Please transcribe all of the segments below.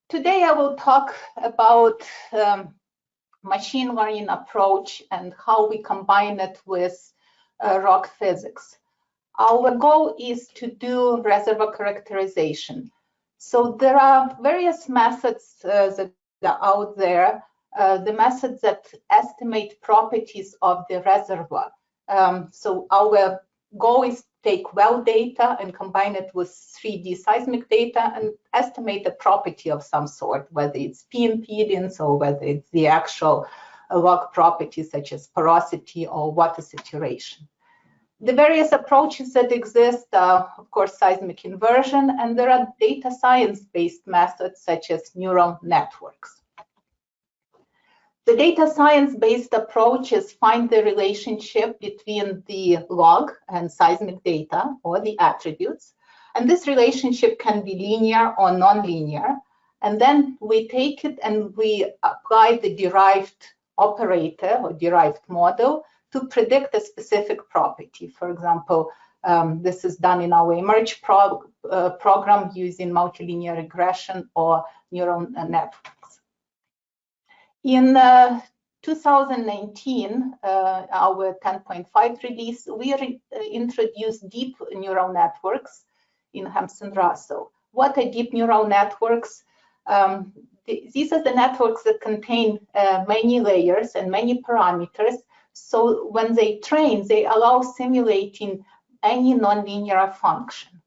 Today I will talk about machine learning approach and how we combine it with rock physics. Our goal is to do reservoir characterization. So there are various methods that are out there, the methods that estimate properties of the reservoir. So our goal is to take well data and combine it with 3D seismic data and estimate a property of some sort, whether it's P impedance or whether it's the actual rock properties such as porosity or water saturation. The various approaches that exist are, of course, seismic inversion, and there are data science-based methods such as neural networks. The data science-based approaches find the relationship between the log and seismic data, or the attributes, and this relationship can be linear or nonlinear. And then we take it and we apply the derived operator or derived model to predict a specific property. For example, this is done in our eMERGE program using multilinear regression or neural networks. In 2019, our 10.5 release, we introduced deep neural networks in HampsonRussell. What are deep neural networks? These are the networks that contain many layers and many parameters. So when they train, they allow simulating any nonlinear function.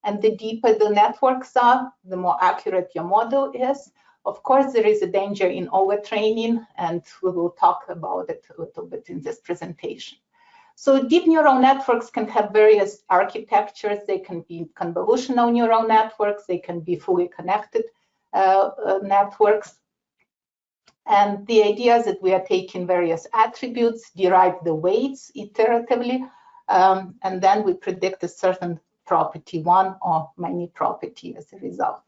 And the deeper the networks are, the more accurate your model is. Of course, there is a danger in overtraining, and we will talk about it a little bit in this presentation. So deep neural networks can have various architectures. They can be convolutional neural networks. They can be fully connected networks. And the idea is that we are taking various attributes, derive the weights iteratively, and then we predict a certain property, one or many property as a result.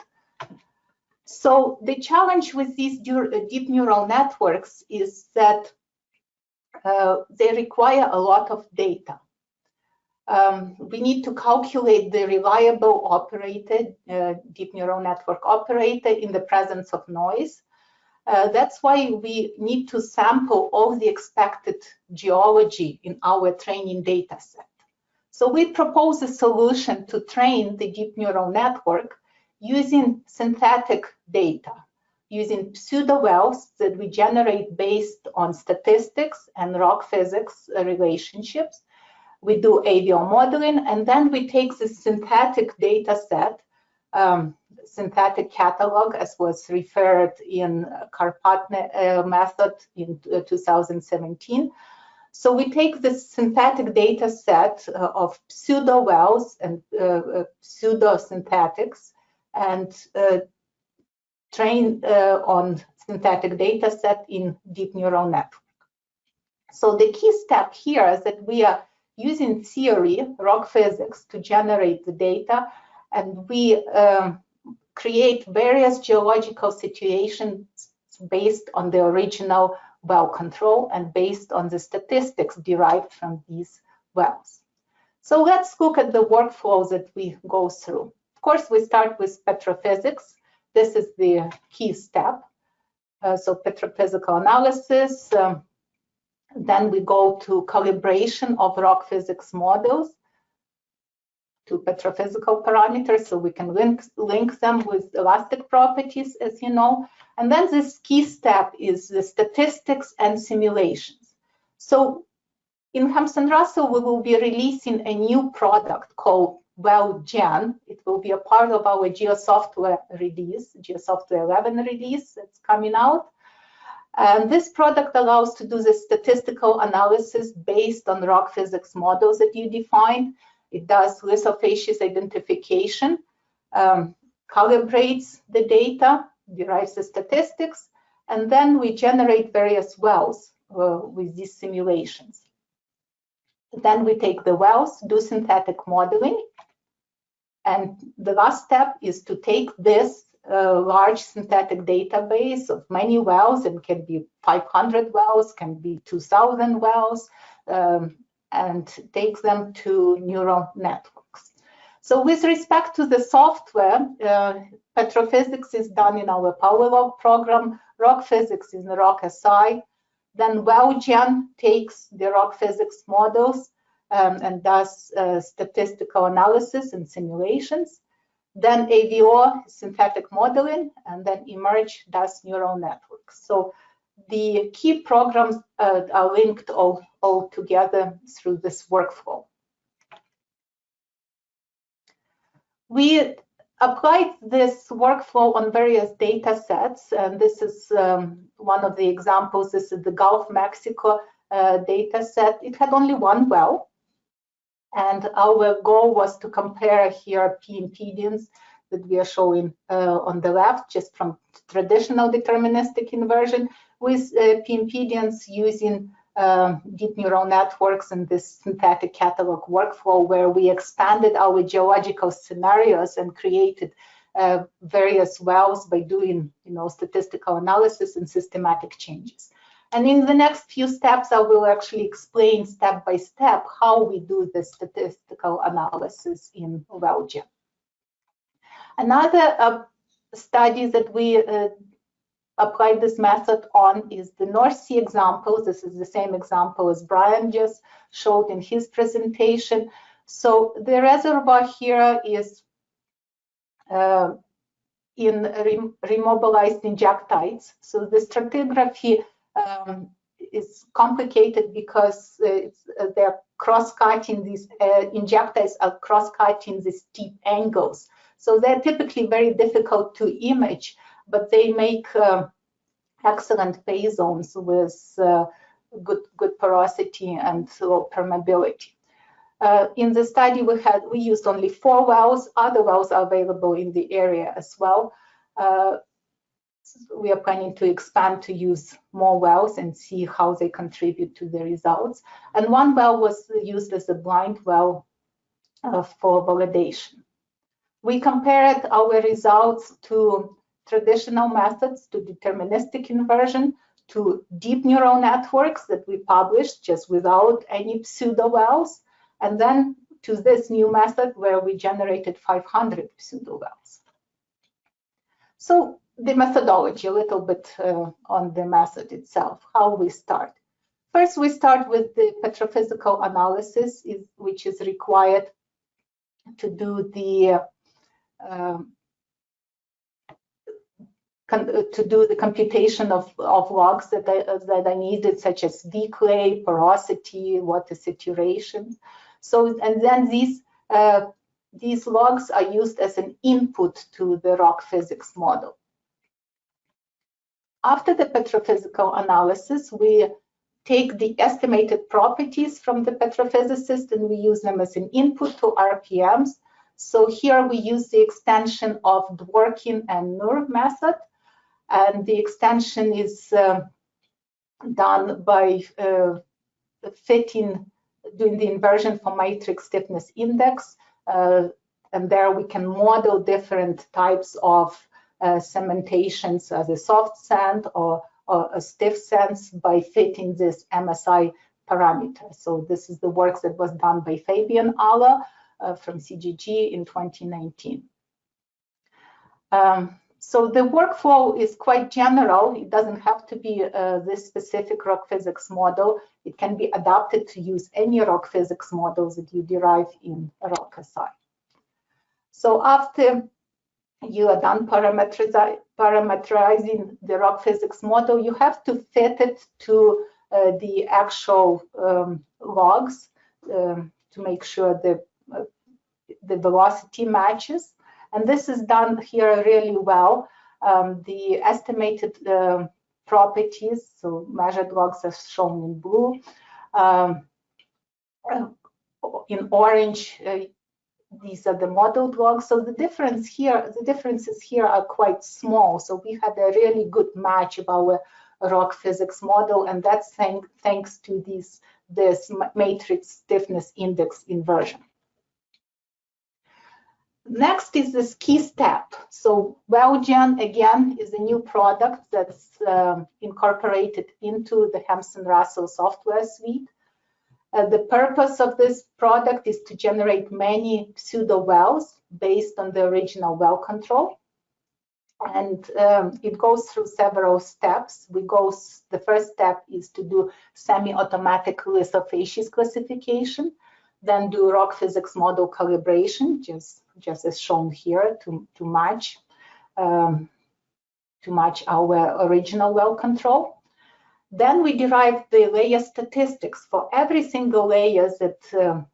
So the challenge with these deep neural networks is that they require a lot of data. We need to calculate the reliable operator, deep neural network operator in the presence of noise. That's why we need to sample all the expected geology in our training data set. So we propose a solution to train the deep neural network using synthetic data, using pseudo wells that we generate based on statistics and rock physics relationships. We do AVL modeling, and then we take this synthetic data set, synthetic catalog, as was referred in Karpatne method in 2017. So we take this synthetic data set of pseudo wells and pseudo synthetics and train on synthetic data set in deep neural network. So the key step here is that we are using theory, rock physics, to generate the data, and we create various geological situations based on the original well control and based on the statistics derived from these wells. So let's look at the workflows that we go through. Of course, we start with petrophysics. This is the key step. So petrophysical analysis. Then we go to calibration of rock physics models to petrophysical parameters, so we can link them with elastic properties, as you know. And then this key step is the statistics and simulations. So in HampsonRussell, we will be releasing a new product called WellGen. It will be a part of our GeoSoftware release, GeoSoftware 11 release that's coming out. And this product allows to do the statistical analysis based on rock physics models that you define. It does lithofacious identification, calibrates the data, derives the statistics, and then we generate various wells with these simulations. Then we take the wells, do synthetic modeling, and the last step is to take this large synthetic database of many wells, and can be 500 wells, can be 2,000 wells, and takes them to neural networks. So with respect to the software, petrophysics is done in our PowerLog program, rock physics is in RockSI. Then WellGen takes the rock physics models and does statistical analysis and simulations. Then AVO, synthetic modeling, and then Emerge does neural networks. So the key programs are linked all together through this workflow. We applied this workflow on various data sets, and this is one of the examples. This is the Gulf of Mexico data set. It had only one well, and our goal was to compare here P impedance that we are showing on the left, just from traditional deterministic inversion, with P impedance using deep neural networks and this synthetic catalog workflow, where we expanded our geological scenarios and created various wells by doing, statistical analysis and systematic changes. And in the next few steps, I will actually explain step by step how we do the statistical analysis in WellGen. Another study that we applied this method on is the North Sea example. This is the same example as Brian just showed in his presentation. So the reservoir here is in remobilized injectites. So the stratigraphy is complicated because they're cross-cutting these injectites are cross-cutting these steep angles. So they're typically very difficult to image, but they make excellent pay zones with good porosity and low permeability. In the study we used only 4 wells. Other wells are available in the area as well. We are planning to expand to use more wells and see how they contribute to the results. And 1 well was used as a blind well for validation. We compared our results to traditional methods, to deterministic inversion, to deep neural networks that we published just without any pseudo wells, and then to this new method where we generated 500 pseudo wells. So the methodology, a little bit on the method itself, how we start. First, we start with the petrophysical analysis, which is required to do the computation of logs that I needed, such as declay, porosity, water saturation. So, and then these logs are used as an input to the rock physics model. After the petrophysical analysis, we take the estimated properties from the petrophysicist and we use them as an input to RPMs. So here we use the extension of Dworkin and Nur method, and the extension is done by doing the inversion for matrix stiffness index, and there we can model different types of cementations as a soft sand or a stiff sands by fitting this MSI parameter. So this is the work that was done by Fabian Aller from CGG in 2019. So the workflow is quite general. It doesn't have to be this specific rock physics model. It can be adapted to use any rock physics models that you derive in RockSI. So after you are done parameterizing the rock physics model, you have to fit it to the actual logs to make sure the velocity matches. And this is done here really well. The estimated properties, so measured logs are shown in blue. In orange, these are the modeled logs. So the differences here are quite small. So we had a really good match of our rock physics model, and that's thanks to this matrix stiffness index inversion. Next is this key step. So WellGen, again, is a new product that's incorporated into the HampsonRussell software suite. The purpose of this product is to generate many pseudo wells based on the original well control. And it goes through several steps. The first step is to do semi-automatic lithofacies classification, then do rock physics model calibration, just as shown here, to match our original well control. Then we derive the layer statistics for every single layer that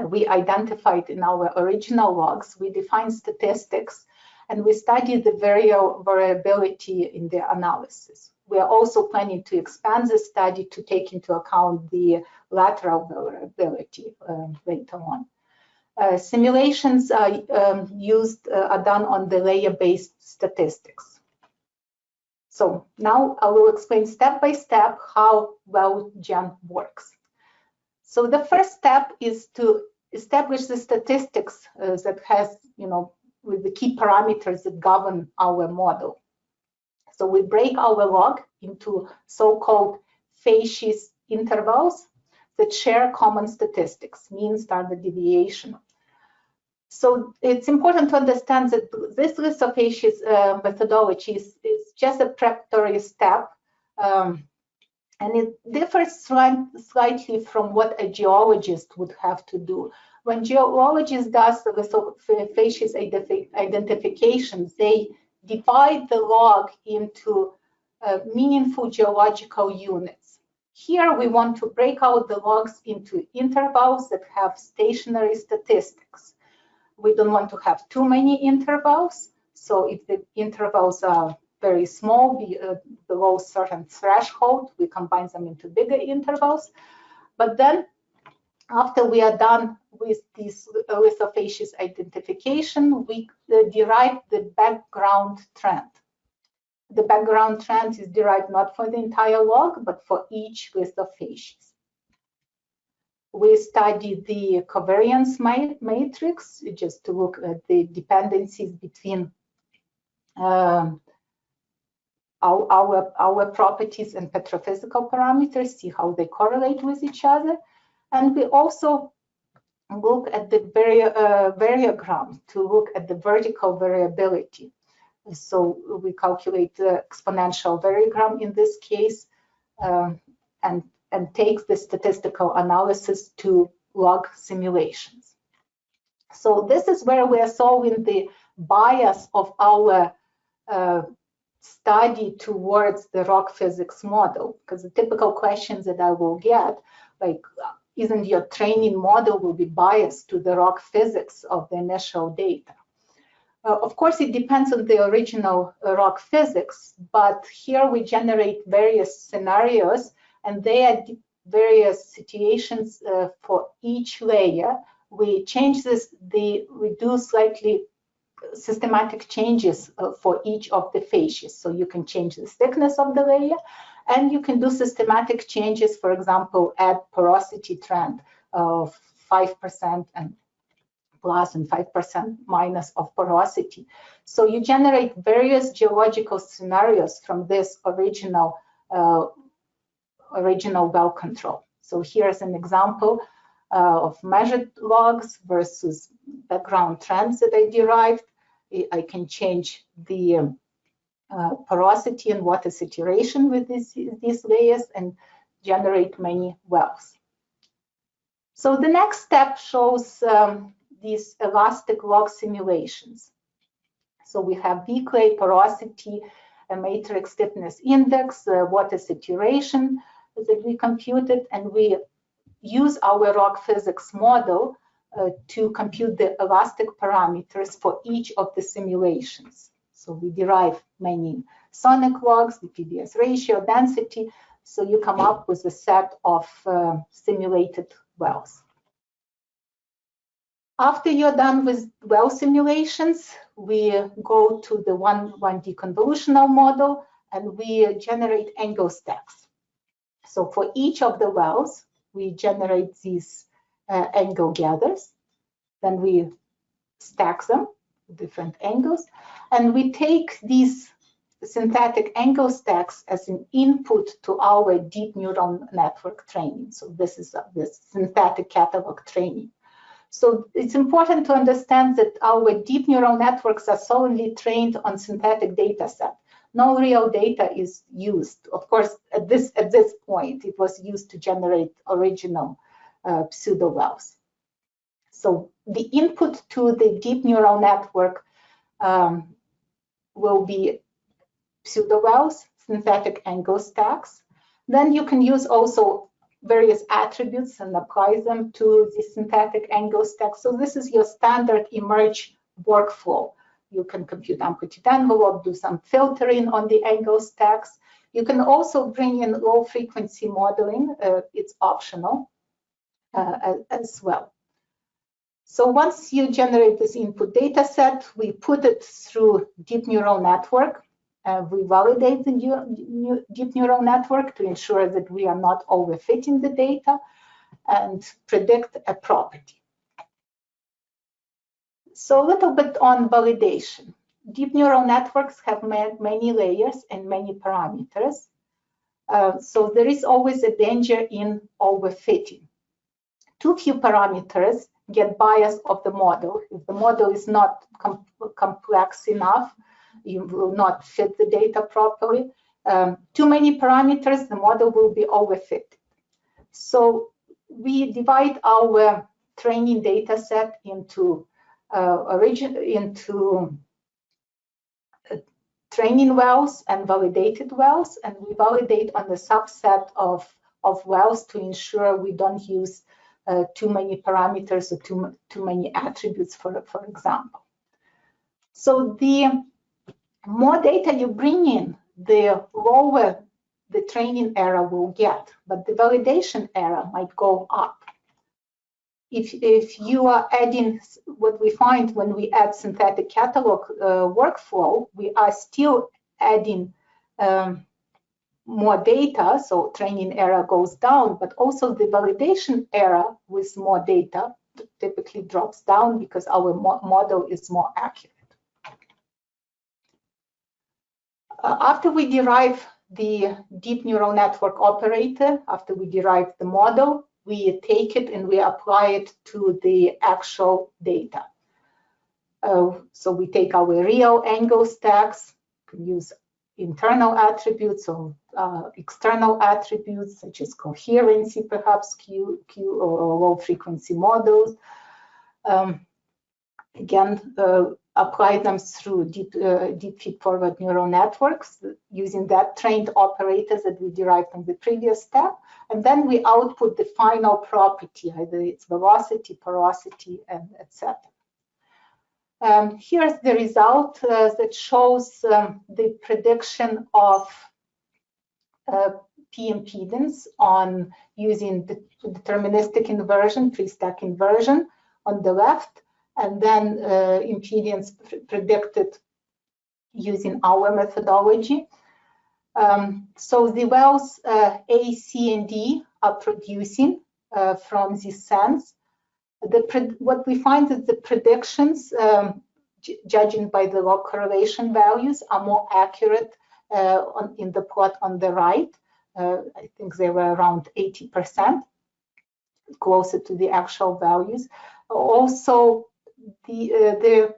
we identified in our original logs. We define statistics, and we study the variability in the analysis. We are also planning to expand the study to take into account the lateral variability later on. Simulations are done on the layer-based statistics. So now I will explain step by step how WellGen works. So the first step is to establish the statistics that has, with the key parameters that govern our model. So we break our log into so-called facies intervals that share common statistics, mean, standard deviation. So it's important to understand that this lithofacies methodology is just a preparatory step, and it differs slightly from what a geologist would have to do. When geologists does the lithofacies identifications, they divide the log into meaningful geological units. Here we want to break out the logs into intervals that have stationary statistics. We don't want to have too many intervals. So if the intervals are very small, below a certain threshold, we combine them into bigger intervals. But then after we are done with this lithofacies identification, we derive the background trend. The background trend is derived not for the entire log, but for each lithofacies. We study the covariance matrix just to look at the dependencies between our properties and petrophysical parameters, see how they correlate with each other. And we also look at the variogram to look at the vertical variability. So we calculate the exponential variogram in this case, and takes the statistical analysis to log simulations. So this is where we are solving the bias of our study towards the rock physics model, because the typical questions that I will get, like, isn't your training model will be biased to the rock physics of the initial data? Of course, it depends on the original rock physics, but here we generate various scenarios, and they are various situations for each layer. We change this, we do slightly systematic changes for each of the facies. So you can change the thickness of the layer, and you can do systematic changes, for example, add porosity trend of 5% and plus and 5% minus of porosity. So you generate various geological scenarios from this original well control. So here's an example of measured logs versus background trends that I derived. I can change the porosity and water saturation with these layers and generate many wells. So the next step shows these elastic log simulations. So we have V-clay porosity, a matrix stiffness index, water saturation that we computed, and we use our rock physics model to compute the elastic parameters for each of the simulations. So we derive many sonic logs, the PBS ratio, density, so you come up with a set of simulated wells. After you're done with well simulations, we go to the 1D convolutional model, and we generate angle stacks. So for each of the wells, we generate these angle gathers, then we stack them with different angles, and we take these synthetic angle stacks as an input to our deep neural network training. So this is this synthetic catalog training. So it's important to understand that our deep neural networks are solely trained on synthetic data set. No real data is used. Of course, at this point, it was used to generate original pseudo-wells. So the input to the deep neural network will be pseudo-wells, synthetic angle stacks. Then you can use also various attributes and apply them to the synthetic angle stack. So this is your standard emerge workflow. You can compute amplitude envelope, do some filtering on the angle stacks. You can also bring in low frequency modeling. It's optional as well. So once you generate this input data set, we put it through deep neural network. We validate the deep neural network to ensure that we are not overfitting the data and predict a property. So a little bit on validation. Deep neural networks have many layers and many parameters. So there is always a danger in overfitting. Too few parameters get bias of the model. If the model is not complex enough, you will not fit the data properly. Too many parameters, the model will be overfitted. So we divide our training data set into training wells and validated wells, and we validate on the subset of wells to ensure we don't use too many parameters or too many attributes, for example. So the more data you bring in, the lower the training error will get, but the validation error might go up. If you are adding, what we find when we add synthetic catalog workflow, we are still adding more data, so training error goes down, but also the validation error with more data typically drops down because our model is more accurate. After we derive the deep neural network operator, after we derive the model, we take it and we apply it to the actual data. So we take our real angle stacks, can use internal attributes or external attributes such as coherency, perhaps Q or low frequency models. Again, apply them through deep feed-forward neural networks using that trained operators that we derived from the previous step. And then we output the final property, either it's velocity, porosity, and etc. Here's the result that shows the prediction of P impedance on using the deterministic inversion, three-stack inversion on the left, and then impedance predicted using our methodology. So the wells A, C, and D are producing from this sense. What we find is the predictions, judging by the log correlation values, are more accurate in the plot on the right. I think they were around 80%, closer to the actual values. Also, the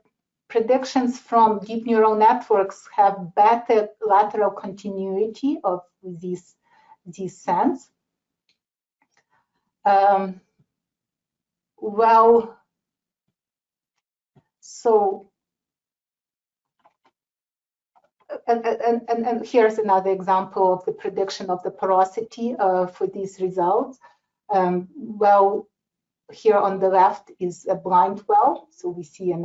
predictions from deep neural networks have better lateral continuity of this sense. Well, so, and here's another example of the prediction of the porosity for these results. Well, here on the left is a blind well, so we see an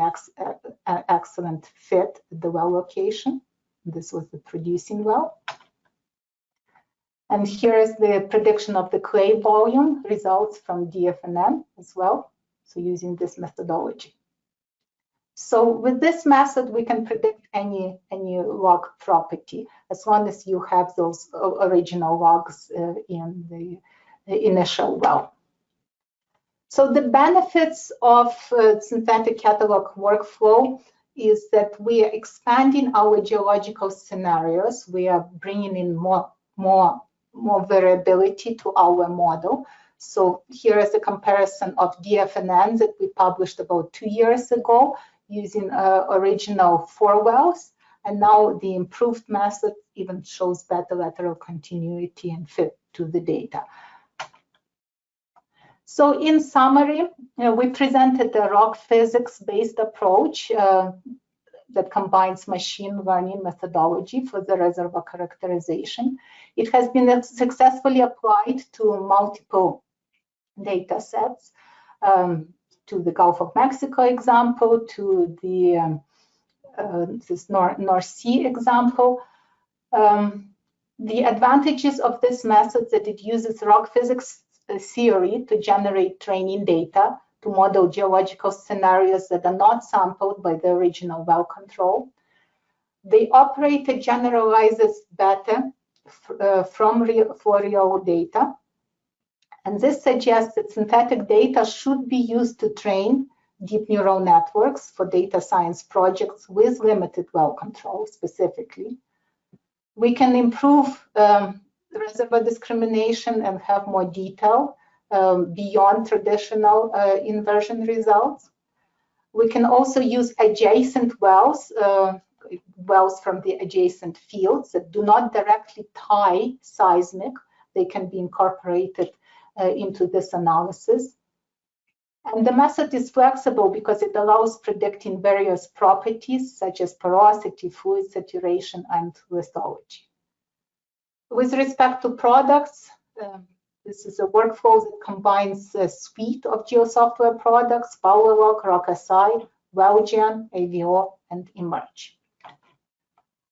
excellent fit at the well location. This was the producing well. And here is the prediction of the clay volume results from DFNN as well, so using this methodology. So with this method, we can predict any log property as long as you have those original logs in the initial well. So the benefits of synthetic catalog workflow is that we are expanding our geological scenarios. We are bringing in more variability to our model. So here is a comparison of DFNN that we published about 2 years ago using original 4 wells. And now the improved method even shows better lateral continuity and fit to the data. So in summary, we presented a rock physics-based approach that combines machine learning methodology for the reservoir characterization. It has been successfully applied to multiple data sets, to the Gulf of Mexico example, to the this North Sea example. The advantages of this method that it uses rock physics theory to generate training data to model geological scenarios that are not sampled by the original well control. The operator generalizes better for real data. And this suggests that synthetic data should be used to train deep neural networks for data science projects with limited well control specifically. We can improve reservoir discrimination and have more detail beyond traditional inversion results. We can also use adjacent wells, wells from the adjacent fields that do not directly tie seismic. They can be incorporated into this analysis. And the method is flexible because it allows predicting various properties such as porosity, fluid saturation, and lithology. With respect to products, this is a workflow that combines a suite of GeoSoftware products: PowerLog, RockSI, WellGen, AVO, and Emerge.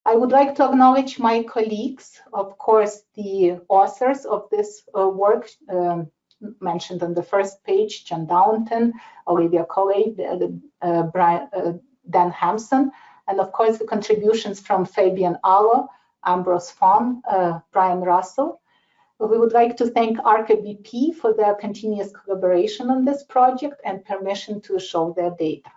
I would like to acknowledge my colleagues, of course, the authors of this work, mentioned on the first page: John Downton, Olivia Coley, Dan Hampson, and of course the contributions from Fabian Aller, Ambrose Fon, Brian Russell. We would like to thank ArcaBP for their continuous collaboration on this project and permission to show their data.